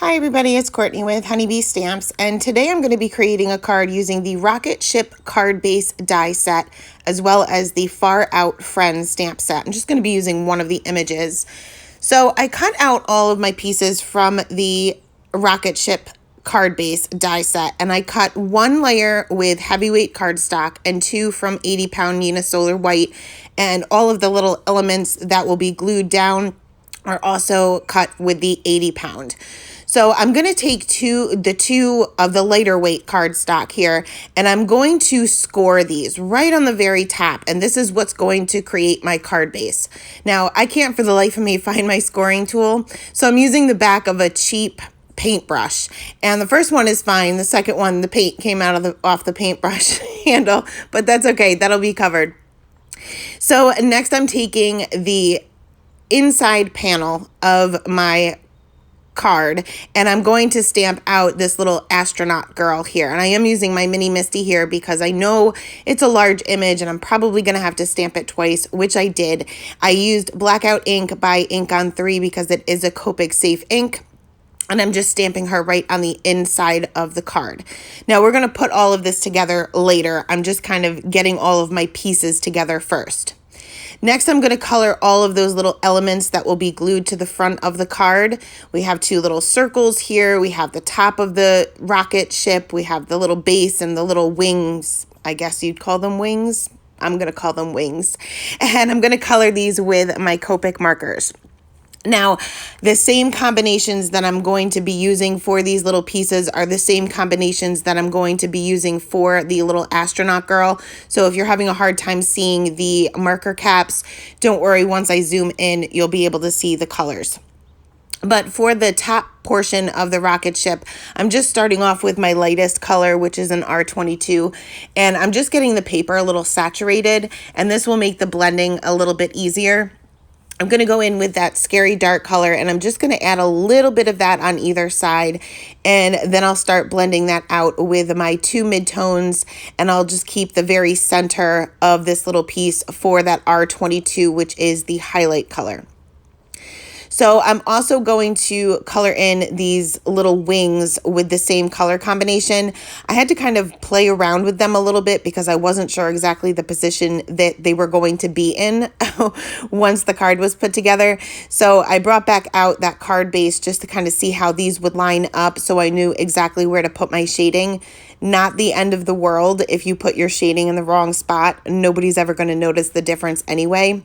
Hi everybody, it's Courtney with Honeybee Stamps, and today I'm going to be creating a card using the Rocket Ship card base die set as well as the Far Out Friends stamp set. I'm just going to be using one of the images. So I cut out all of my pieces from the Rocket Ship card base die set, and I cut one layer with heavyweight cardstock and two from 80-pound Neenah Solar White, and all of the little elements that will be glued down are also cut with the 80-pound. So I'm going to take the two of the lighter weight cardstock here, and I'm going to score these right on the very top, and this is what's going to create my card base. Now, I can't for the life of me find my scoring tool, so I'm using the back of a cheap paintbrush, and the first one is fine. The second one, the paint came out of off the paintbrush handle, but that's okay. That'll be covered. So next I'm taking the inside panel of my card, and I'm going to stamp out this little astronaut girl here, and I am using my mini Misty here because I know it's a large image and I'm probably going to have to stamp it twice, which I did. I used Blackout ink by Ink on 3 because it is a Copic safe ink, and I'm just stamping her right on the inside of the card. Now we're going to put all of this together later. I'm just kind of getting all of my pieces together first. Next, I'm going to color all of those little elements that will be glued to the front of the card. We have two little circles here. We have the top of the rocket ship. We have the little base and the little wings. I guess you'd call them wings. I'm going to call them wings. And I'm going to color these with my Copic markers. Now, the same combinations that I'm going to be using for these little pieces are the same combinations that I'm going to be using for the little astronaut girl. So if you're having a hard time seeing the marker caps, don't worry. Once I zoom in, you'll be able to see the colors. But for the top portion of the rocket ship, I'm just starting off with my lightest color, which is an R22, and I'm just getting the paper a little saturated, and this will make the blending a little bit easier. I'm going to go in with that scary dark color, and I'm just going to add a little bit of that on either side, and then I'll start blending that out with my two midtones, and I'll just keep the very center of this little piece for that R22, which is the highlight color. So I'm also going to color in these little wings with the same color combination. I had to kind of play around with them a little bit because I wasn't sure exactly the position that they were going to be in once the card was put together. So I brought back out that card base just to kind of see how these would line up, so I knew exactly where to put my shading. Not the end of the world if you put your shading in the wrong spot. Nobody's ever going to notice the difference anyway.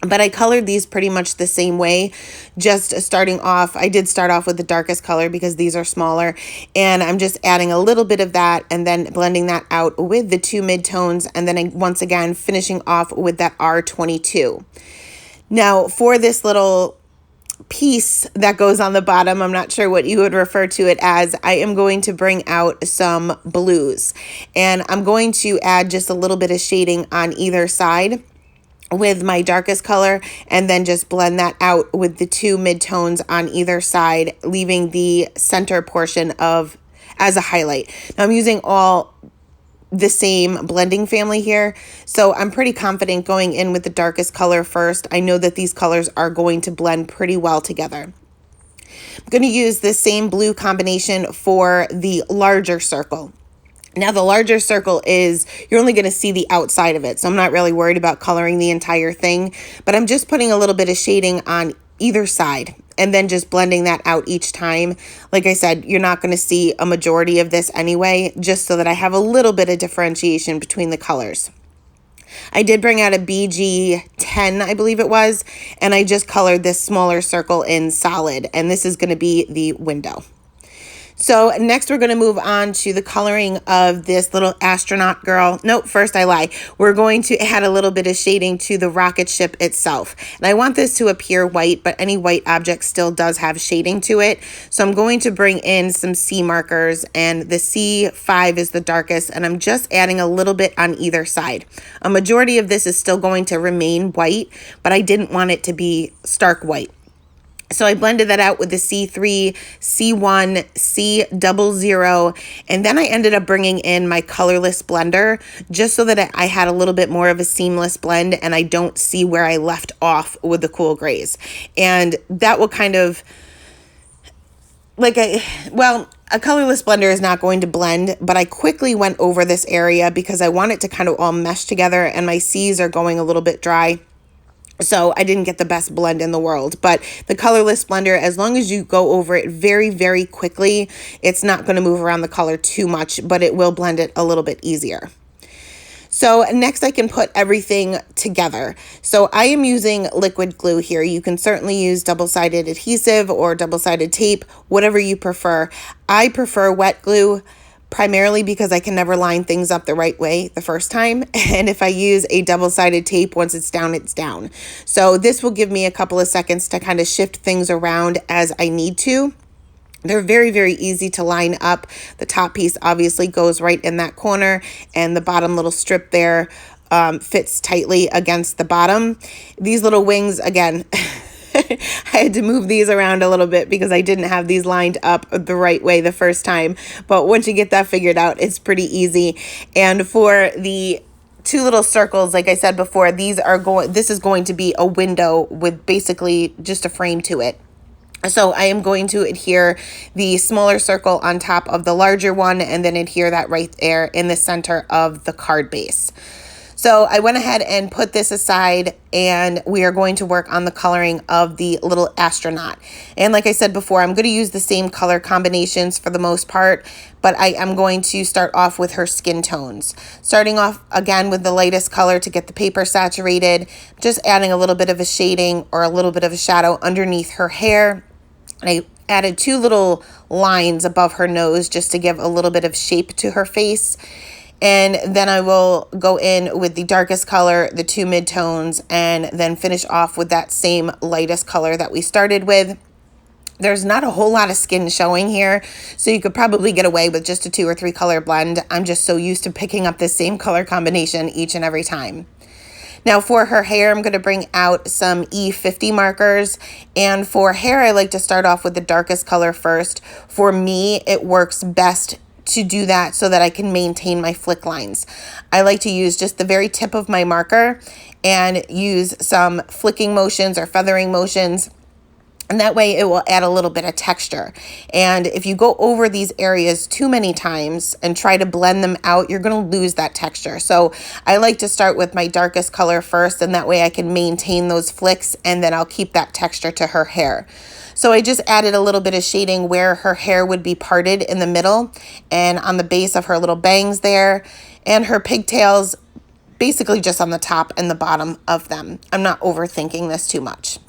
But I colored these pretty much the same way, just starting off. I did start off with the darkest color because these are smaller, and I'm just adding a little bit of that and then blending that out with the two midtones, and then once again finishing off with that R22. Now for this little piece that goes on the bottom, I'm not sure what you would refer to it as, I am going to bring out some blues, and I'm going to add just a little bit of shading on either side with my darkest color, and then just blend that out with the two midtones on either side, leaving the center portion as a highlight. Now I'm using all the same blending family here, so I'm pretty confident going in with the darkest color first. I know that these colors are going to blend pretty well together. I'm going to use the same blue combination for the larger circle. Now the larger circle is, you're only going to see the outside of it, so I'm not really worried about coloring the entire thing, but I'm just putting a little bit of shading on either side and then just blending that out each time. Like I said, you're not going to see a majority of this anyway, just so that I have a little bit of differentiation between the colors. I did bring out a BG10, I believe it was, and I just colored this smaller circle in solid, and this is going to be the window. So next we're going to move on to the coloring of this little astronaut girl. Nope, first I lie. We're going to add a little bit of shading to the rocket ship itself. And I want this to appear white, but any white object still does have shading to it. So I'm going to bring in some C markers, and the C5 is the darkest, and I'm just adding a little bit on either side. A majority of this is still going to remain white, but I didn't want it to be stark white. So I blended that out with the C3, C1, C00, and then I ended up bringing in my colorless blender just so that I had a little bit more of a seamless blend and I don't see where I left off with the cool grays. And that will kind of a colorless blender is not going to blend, but I quickly went over this area because I want it to kind of all mesh together, and my C's are going a little bit dry. So I didn't get the best blend in the world, but the colorless blender, as long as you go over it very, very quickly, it's not going to move around the color too much, but it will blend it a little bit easier. So next I can put everything together. So I am using liquid glue here. You can certainly use double-sided adhesive or double-sided tape, whatever you prefer. I prefer wet glue, primarily because I can never line things up the right way the first time. And if I use a double-sided tape, once it's down, it's down. So this will give me a couple of seconds to kind of shift things around as I need to. They're very, very easy to line up. The top piece obviously goes right in that corner, and the bottom little strip there fits tightly against the bottom. These little wings, again, I had to move these around a little bit because I didn't have these lined up the right way the first time. But once you get that figured out, it's pretty easy. And for the two little circles, like I said before, this is going to be a window with basically just a frame to it. So I am going to adhere the smaller circle on top of the larger one, and then adhere that right there in the center of the card base. So I went ahead and put this aside, and we are going to work on the coloring of the little astronaut. And like I said before, I'm going to use the same color combinations for the most part, but I am going to start off with her skin tones. Starting off again with the lightest color to get the paper saturated, just adding a little bit of a shading or a little bit of a shadow underneath her hair. I added two little lines above her nose just to give a little bit of shape to her face. And then I will go in with the darkest color, the two midtones, and then finish off with that same lightest color that we started with. There's not a whole lot of skin showing here, so you could probably get away with just a 2 or 3 color blend. I'm just so used to picking up the same color combination each and every time. Now for her hair, I'm going to bring out some E50 markers. And for hair, I like to start off with the darkest color first. For me, it works best to do that so that I can maintain my flick lines. I like to use just the very tip of my marker and use some flicking motions or feathering motions. And that way it will add a little bit of texture. And if you go over these areas too many times and try to blend them out, you're going to lose that texture. So I like to start with my darkest color first, and that way I can maintain those flicks, and then I'll keep that texture to her hair. So I just added a little bit of shading where her hair would be parted in the middle and on the base of her little bangs there, and her pigtails basically just on the top and the bottom of them. I'm not overthinking this too much.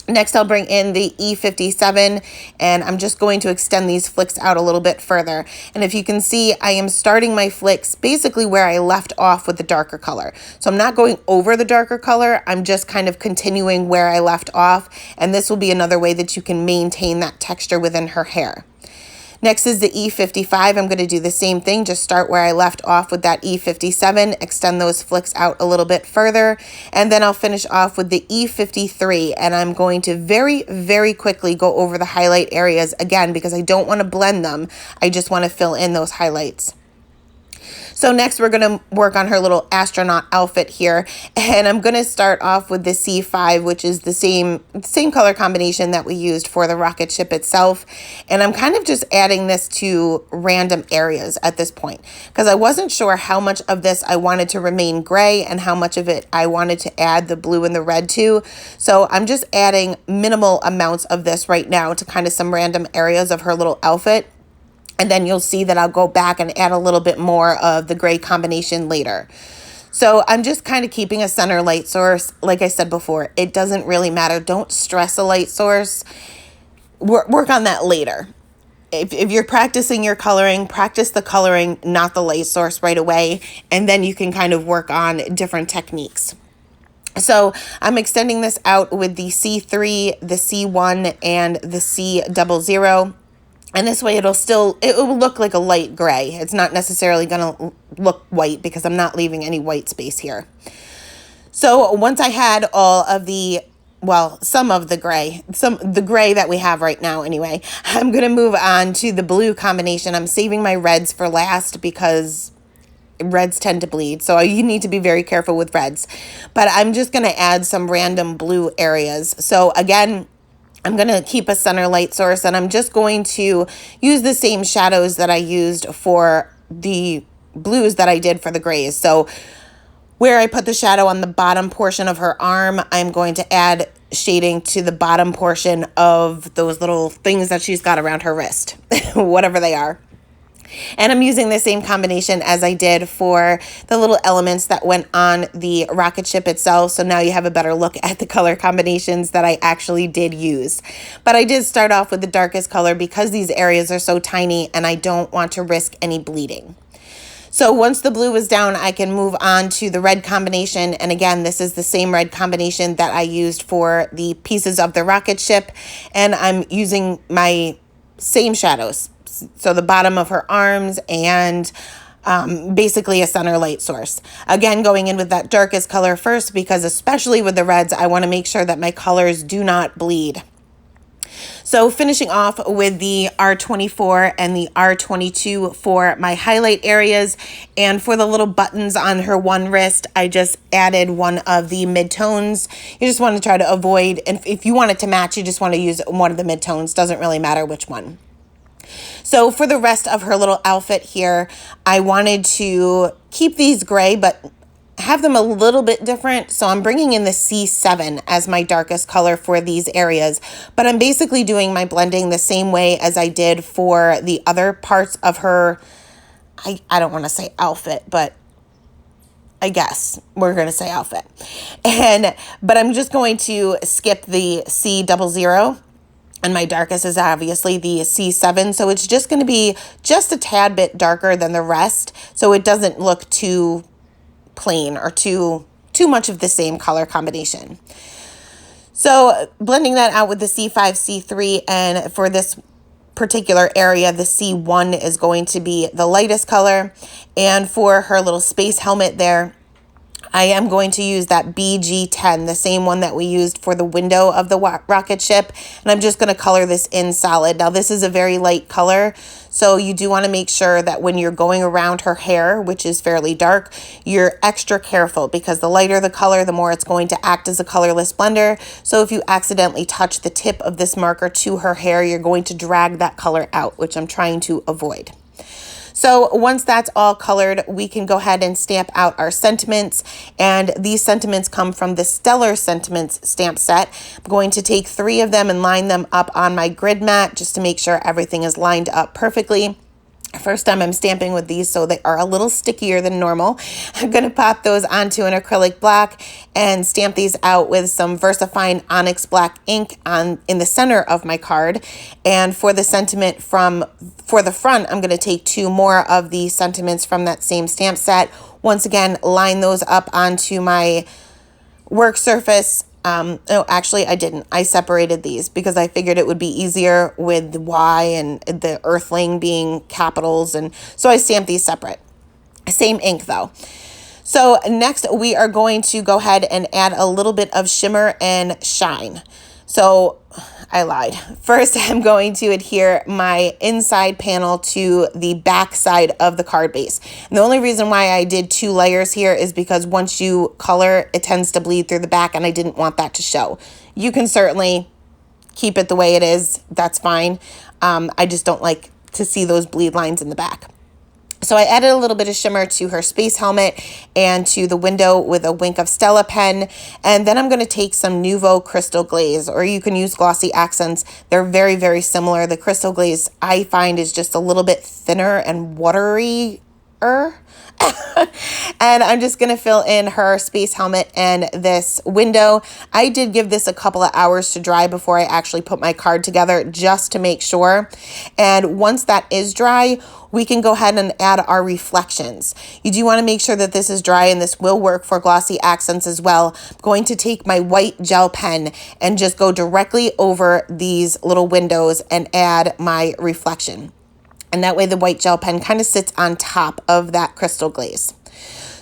Next, I'll bring in the E57, and I'm just going to extend these flicks out a little bit further. And if you can see, I am starting my flicks basically where I left off with the darker color. So I'm not going over the darker color, I'm just kind of continuing where I left off, and this will be another way that you can maintain that texture within her hair. Next is the E55. I'm going to do the same thing, just start where I left off with that E57, extend those flicks out a little bit further, and then I'll finish off with the E53, and I'm going to very, very quickly go over the highlight areas again because I don't want to blend them. I just want to fill in those highlights. So next we're going to work on her little astronaut outfit here, and I'm going to start off with the C5, which is the same color combination that we used for the rocket ship itself. And I'm kind of just adding this to random areas at this point because I wasn't sure how much of this I wanted to remain gray and how much of it I wanted to add the blue and the red to. So I'm just adding minimal amounts of this right now to kind of some random areas of her little outfit. And then you'll see that I'll go back and add a little bit more of the gray combination later. So I'm just kind of keeping a center light source. Like I said before, it doesn't really matter. Don't stress a light source. Work on that later. If you're practicing your coloring, practice the coloring, not the light source right away. And then you can kind of work on different techniques. So I'm extending this out with the C3, the C1, and the C00. And this way it will look like a light gray. It's not necessarily going to look white because I'm not leaving any white space here. So once I had all of the, some of the gray, the gray that we have right now anyway, I'm going to move on to the blue combination. I'm saving my reds for last because reds tend to bleed. So you need to be very careful with reds. But I'm just going to add some random blue areas. So again, I'm going to keep a center light source, and I'm just going to use the same shadows that I used for the blues that I did for the grays. So where I put the shadow on the bottom portion of her arm, I'm going to add shading to the bottom portion of those little things that she's got around her wrist, whatever they are. And I'm using the same combination as I did for the little elements that went on the rocket ship itself. So now you have a better look at the color combinations that I actually did use. But I did start off with the darkest color because these areas are so tiny and I don't want to risk any bleeding. So once the blue was down, I can move on to the red combination. And again, this is the same red combination that I used for the pieces of the rocket ship. And I'm using my same shadows. So the bottom of her arms and basically a center light source. Again, going in with that darkest color first, because especially with the reds, I want to make sure that my colors do not bleed. So finishing off with the R24 and the R22 for my highlight areas, and for the little buttons on her one wrist, I just added one of the midtones. You just want to try to avoid, and if you want it to match, you just want to use one of the midtones. Doesn't really matter which one. So for the rest of her little outfit here, I wanted to keep these gray, but have them a little bit different. So I'm bringing in the C7 as my darkest color for these areas, but I'm basically doing my blending the same way as I did for the other parts of her, I don't want to say outfit, but I guess we're going to say outfit. But I'm just going to skip the C00. And my darkest is obviously the C7. So it's just going to be just a tad bit darker than the rest. So it doesn't look too plain or too much of the same color combination. So blending that out with the C5, C3. And for this particular area, the C1 is going to be the lightest color. And for her little space helmet there, I am going to use that BG10, the same one that we used for the window of the rocket ship. And I'm just going to color this in solid. Now, this is a very light color, so you do want to make sure that when you're going around her hair, which is fairly dark, you're extra careful, because the lighter the color, the more it's going to act as a colorless blender. So if you accidentally touch the tip of this marker to her hair, you're going to drag that color out, which I'm trying to avoid. So once that's all colored, we can go ahead and stamp out our sentiments. And these sentiments come from the Stellar Sentiments stamp set. I'm going to take 3 of them and line them up on my grid mat just to make sure everything is lined up perfectly. First time I'm stamping with these, so they are a little stickier than normal. I'm going to pop those onto an acrylic black and stamp these out with some VersaFine Onyx Black ink in the center of my card. And for the sentiment for the front, I'm going to take 2 more of the sentiments from that same stamp set. Once again, line those up onto my work surface. No, actually I didn't. I separated these because I figured it would be easier with the Y and the Earthling being capitals. And so I stamped these separate. Same ink though. So next we are going to go ahead and add a little bit of shimmer and shine. So I lied. First, I'm going to adhere my inside panel to the back side of the card base. And the only reason why I did 2 layers here is because once you color, it tends to bleed through the back, and I didn't want that to show. You can certainly keep it the way it is. That's fine. I just don't like to see those bleed lines in the back. So I added a little bit of shimmer to her space helmet and to the window with a Wink of Stella pen. And then I'm going to take some Nuvo Crystal Glaze, or you can use Glossy Accents. They're very, very similar. The Crystal Glaze I find is just a little bit thinner and watery-er. And I'm just going to fill in her space helmet and this window. I did give this a couple of hours to dry before I actually put my card together, just to make sure. And once that is dry, we can go ahead and add our reflections. You do want to make sure that this is dry, and this will work for Glossy Accents as well. I'm going to take my white gel pen and just go directly over these little windows and add my reflection. And that way the white gel pen kind of sits on top of that crystal glaze.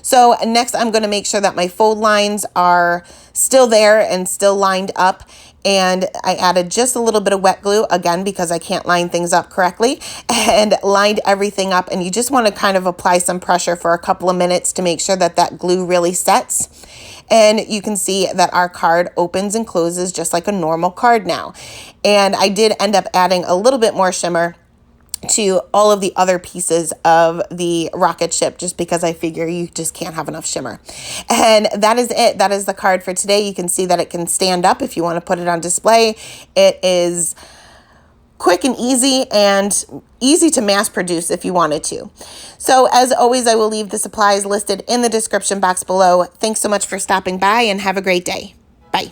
So next I'm going to make sure that my fold lines are still there and still lined up. And I added just a little bit of wet glue, again, because I can't line things up correctly, and lined everything up. And you just want to kind of apply some pressure for a couple of minutes to make sure that that glue really sets. And you can see that our card opens and closes just like a normal card now. And I did end up adding a little bit more shimmer to all of the other pieces of the rocket ship, just because I figure you just can't have enough shimmer. And that is it. That is the card for today. You can see that it can stand up if you want to put it on display. It is quick and easy to mass produce if you wanted to. So as always, I will leave the supplies listed in the description box below. Thanks so much for stopping by and have a great day. Bye.